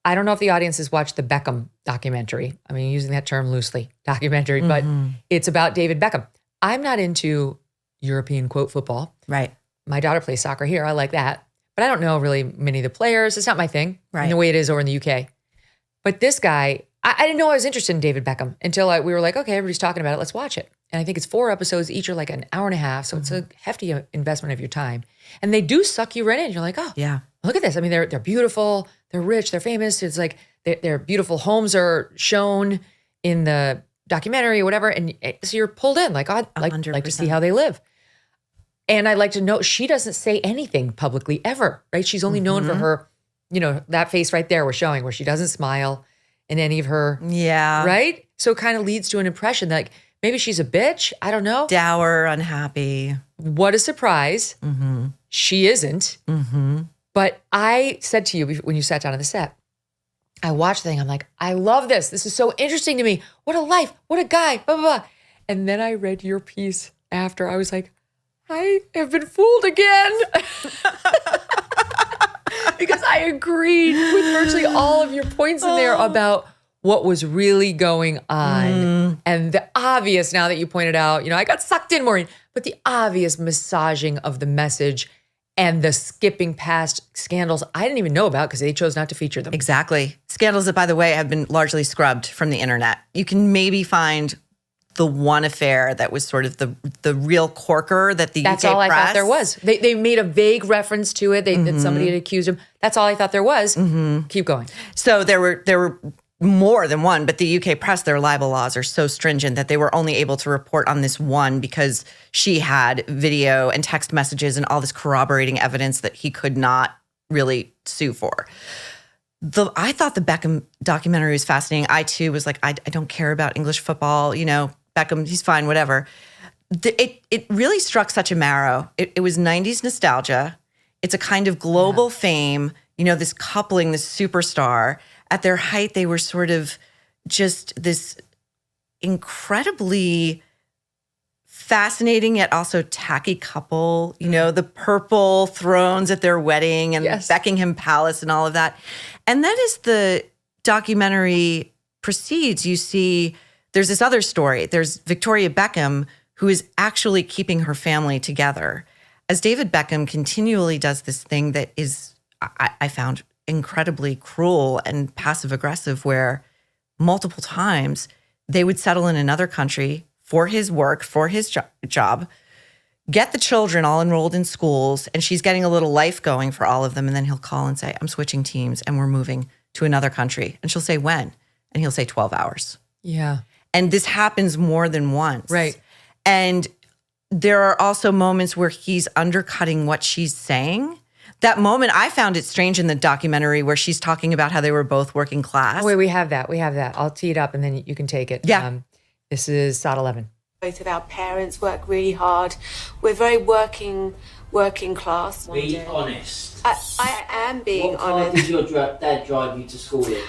I don't know if the audience has watched the Beckham documentary. I mean, using that term loosely, documentary, but it's about David Beckham. I'm not into European quote football. Right. My daughter plays soccer here. I like that. But I don't know really many of the players. It's not my thing. Right. In the way it is over in the UK. But this guy, I didn't know I was interested in David Beckham until we were like, okay, everybody's talking about it. Let's watch it. And I think it's 4 episodes. Each are like an hour and a half. So it's a hefty investment of your time. And they do suck you right in. You're like, oh, yeah, look at this. I mean, they're beautiful. They're rich. They're famous. It's like their beautiful homes are shown in the documentary or whatever. And so you're pulled in like, oh, I'd like to see how they live. And I'd like to know, she doesn't say anything publicly ever, right? She's only known for her, that face right there we're showing where she doesn't smile in any of her. Yeah. Right? So it kind of leads to an impression that like, maybe she's a bitch. I don't know. Dour, unhappy. What a surprise. She isn't. But I said to you when you sat down on the set, I watched the thing. I'm like, I love this. This is so interesting to me. What a life. What a guy. Blah, blah, blah. And then I read your piece after. I was like, I have been fooled again. Because I agreed with virtually all of your points in there about what was really going on. And the obvious, now that you pointed out, I got sucked in, Maureen, but the obvious massaging of the message and the skipping past scandals I didn't even know about because they chose not to feature them. Exactly. Scandals that, by the way, have been largely scrubbed from the internet. You can maybe find the one affair that was sort of the real corker that the That's UK all press. I thought there was. They made a vague reference to it. That somebody had accused him. That's all I thought there was. Keep going. So there were more than one, but the UK press, their libel laws are so stringent that they were only able to report on this one because she had video and text messages and all this corroborating evidence that he could not really sue for. I thought the Beckham documentary was fascinating. I too was like, I don't care about English football. Beckham, he's fine, whatever. It really struck such a marrow. It was 90s nostalgia. It's a kind of global fame, this coupling, this superstar. At their height, they were sort of just this incredibly fascinating yet also tacky couple, the purple thrones at their wedding and Buckingham Palace and all of that. And then as the documentary proceeds, you see there's this other story. There's Victoria Beckham, who is actually keeping her family together. As David Beckham continually does this thing that is, I found incredibly cruel and passive-aggressive, where multiple times they would settle in another country for his work, for his job, get the children all enrolled in schools, and she's getting a little life going for all of them. And then he'll call and say, I'm switching teams and we're moving to another country. And she'll say, when? And he'll say 12 hours. Yeah. And this happens more than once. Right. And there are also moments where he's undercutting what she's saying. That moment, I found it strange in the documentary where she's talking about how they were both working class. Oh, wait, we have that. I'll tee it up and then you can take it. Yeah. This is Sod 11. Both of our parents work really hard. We're very working class. Be honest. I am being honest. What car did your dad drive you to school in?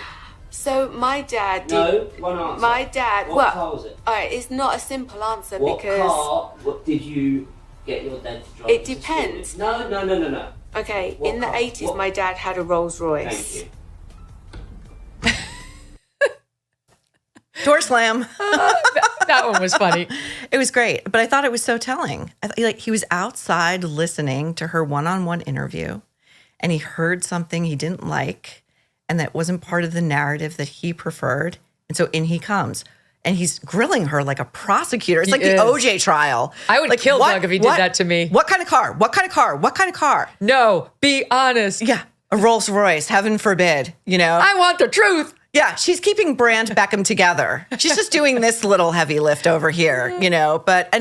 So my dad did. No, one answer. My dad. What car was it? All right, it's not a simple answer What because. What did you get your dad to drive? It depends. No. Okay, What in the car? 80s, my dad had a Rolls Royce. Thank you. Door slam. That one was funny. It was great, but I thought it was so telling. He was outside listening to her one-on-one interview, and he heard something he didn't like, and that wasn't part of the narrative that he preferred. And so in he comes, and he's grilling her like a prosecutor. It's like the OJ trial. I would kill Doug if he did that to me. What kind of car? What kind of car? What kind of car? No, be honest. Yeah, a Rolls Royce. Heaven forbid. I want the truth. Yeah, she's keeping Brand Beckham together. She's just doing this little heavy lift over here, and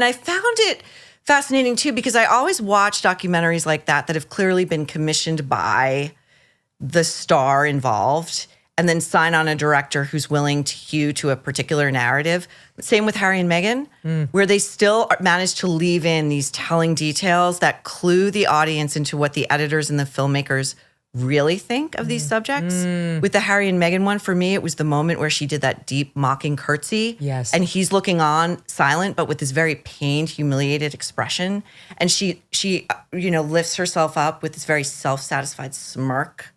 I found it fascinating too, because I always watch documentaries like that have clearly been commissioned by the star involved and then sign on a director who's willing to hew to a particular narrative. Same with Harry and Meghan, where they still manage to leave in these telling details that clue the audience into what the editors and the filmmakers really think of these subjects. With the Harry and Meghan one, for me, it was the moment where she did that deep mocking curtsy. Yes. And he's looking on silent, but with this very pained, humiliated expression. And she lifts herself up with this very self-satisfied smirk.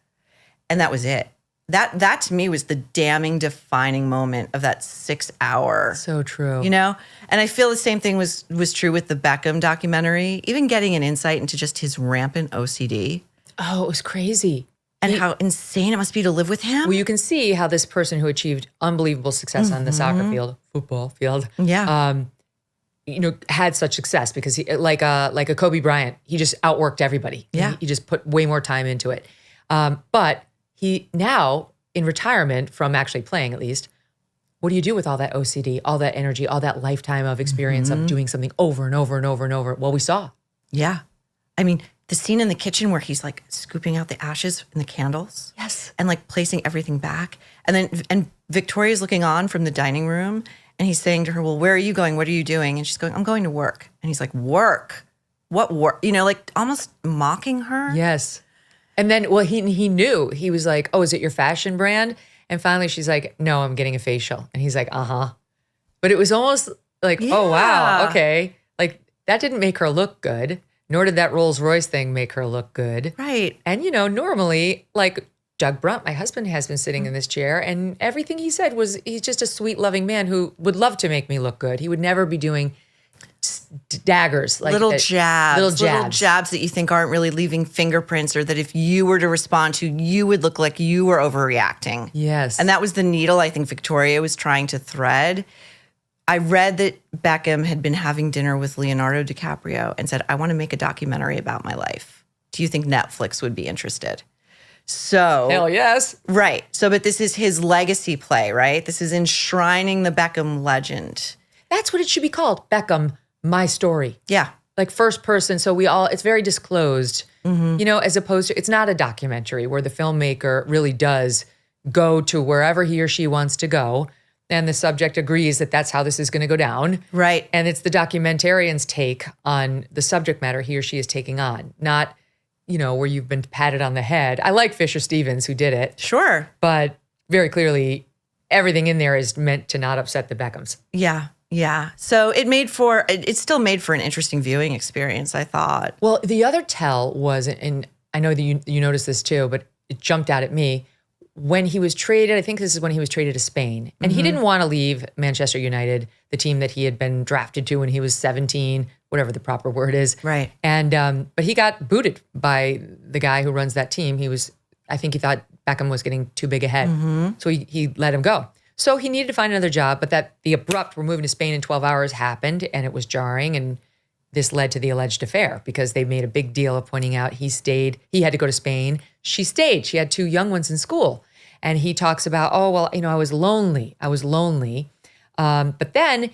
And that was it. That to me was the damning, defining moment of that 6 hour. So true. You know? And I feel the same thing was true with the Beckham documentary, even getting an insight into just his rampant OCD. Oh, it was crazy. And how insane it must be to live with him. Well, you can see how this person who achieved unbelievable success on the soccer field, football field, had such success because he, like a Kobe Bryant, he just outworked everybody. Yeah. He just put way more time into it. But he now in retirement from actually playing, at least, what do you do with all that OCD, all that energy, all that lifetime of experience of doing something over and over and over and over? Well, we saw. Yeah. I mean, the scene in the kitchen where he's like scooping out the ashes in the candles. Yes. And like placing everything back. And Victoria's looking on from the dining room and he's saying to her, well, where are you going? What are you doing? And she's going, I'm going to work. And he's like, work? What work? You know, like almost mocking her. Yes. And then, well, he knew. He was like, oh, is it your fashion brand? And finally she's like, no, I'm getting a facial. And he's like, uh-huh. But it was almost like, oh, wow, okay. Like that didn't make her look good. Nor did that Rolls Royce thing make her look good. Right. And, normally, like Doug Brunt, my husband, has been sitting in this chair, and everything he said was he's just a sweet, loving man who would love to make me look good. He would never be doing daggers. Like little that, jabs. Little Little jabs that you think aren't really leaving fingerprints or that if you were to respond to, you would look like you were overreacting. Yes. And that was the needle I think Victoria was trying to thread. I read that Beckham had been having dinner with Leonardo DiCaprio and said, I want to make a documentary about my life. Do you think Netflix would be interested? So, hell yes. Right. So, but this is his legacy play, right? This is enshrining the Beckham legend. That's what it should be called. Beckham, my story. Yeah. Like first person. So it's very disclosed, as opposed to, it's not a documentary where the filmmaker really does go to wherever he or she wants to go. And the subject agrees that that's how this is going to go down. Right. And it's the documentarian's take on the subject matter he or she is taking on, not, where you've been patted on the head. I like Fisher Stevens who did it. Sure. But very clearly, everything in there is meant to not upset the Beckhams. Yeah. Yeah. So it still made for an interesting viewing experience, I thought. Well, the other tell was, and I know that you noticed this too, but it jumped out at me. When he was traded, I think this is when he was traded to Spain, and he didn't want to leave Manchester United, the team that he had been drafted to when he was 17, whatever the proper word is. Right. And but he got booted by the guy who runs that team. I think he thought Beckham was getting too big a head, so he let him go. So he needed to find another job, but the abrupt "we're moving to Spain in 12 hours" happened, and it was jarring, and this led to the alleged affair because they made a big deal of pointing out he stayed. He had to go to Spain. She stayed. She had 2 young ones in school. And he talks about, oh, well, I was lonely. But then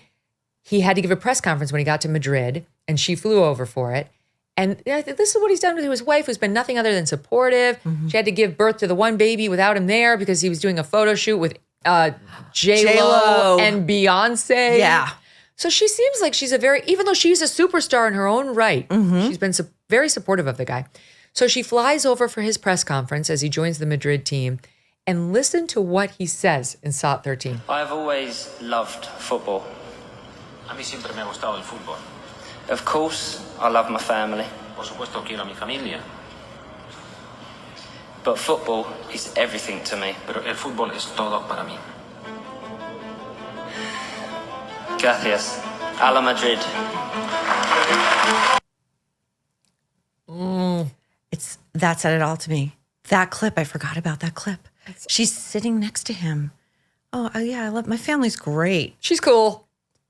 he had to give a press conference when he got to Madrid, and she flew over for it. And I think this is what he's done with his wife, who's been nothing other than supportive. She had to give birth to the one baby without him there because he was doing a photo shoot with J-Lo and Beyonce. Yeah. So she seems like she's even though she's a superstar in her own right, she's been very supportive of the guy. So she flies over for his press conference as he joins the Madrid team. And listen to what he says in SOT 13. I've always loved football. A mí siempre me ha gustado el fútbol. Of course, I love my family. Por supuesto quiero a mi familia, but football is everything to me. pero el fútbol es todo para mí. Gracias. A la Madrid. That said it all to me. That clip, I forgot about that clip. She's sitting next to him. Oh, yeah, I love my family's great. She's cool.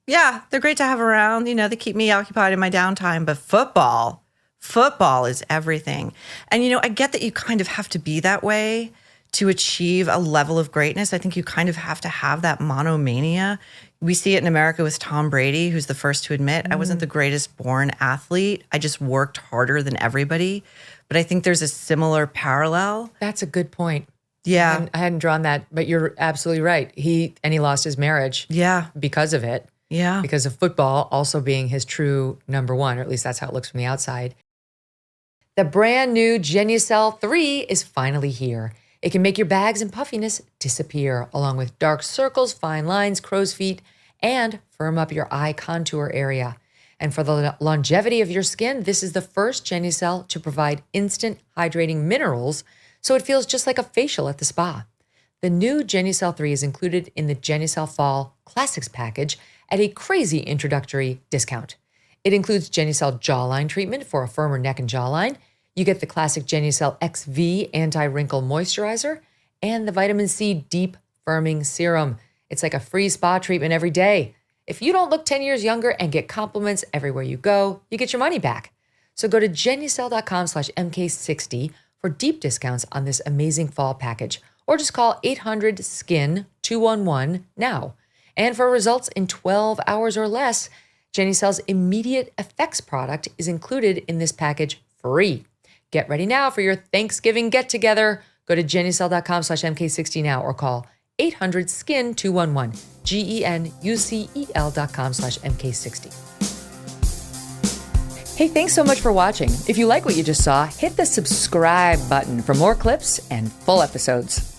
Yeah, they're great to have around. They keep me occupied in my downtime. But football is everything. And, I get that you kind of have to be that way to achieve a level of greatness. I think you kind of have to have that monomania. We see it in America with Tom Brady, who's the first to admit, I wasn't the greatest born athlete. I just worked harder than everybody. But I think there's a similar parallel. That's a good point. Yeah. I hadn't drawn that, but you're absolutely right. He lost his marriage because of it. Yeah. Because of football also being his true number one, or at least that's how it looks from the outside. The brand new Genucel 3 is finally here. It can make your bags and puffiness disappear, along with dark circles, fine lines, crow's feet, and firm up your eye contour area. And for the longevity of your skin, this is the first Genucel to provide instant hydrating minerals, so it feels just like a facial at the spa. The new Genucel 3 is included in the Genucel Fall Classics package at a crazy introductory discount. It includes Genucel jawline treatment for a firmer neck and jawline. You get the classic Genucel XV anti-wrinkle moisturizer and the vitamin C deep firming serum. It's like a free spa treatment every day. If you don't look 10 years younger and get compliments everywhere you go, you get your money back. So go to Genucel.com/MK60 for deep discounts on this amazing fall package, or just call 800-SKIN-211 now. And for results in 12 hours or less, Genucel's immediate effects product is included in this package free. Get ready now for your Thanksgiving get-together. Go to Genucel.com/MK60 now or call 800-SKIN-211, GENUCEL.com/MK60. Hey, thanks so much for watching. If you like what you just saw, hit the subscribe button for more clips and full episodes.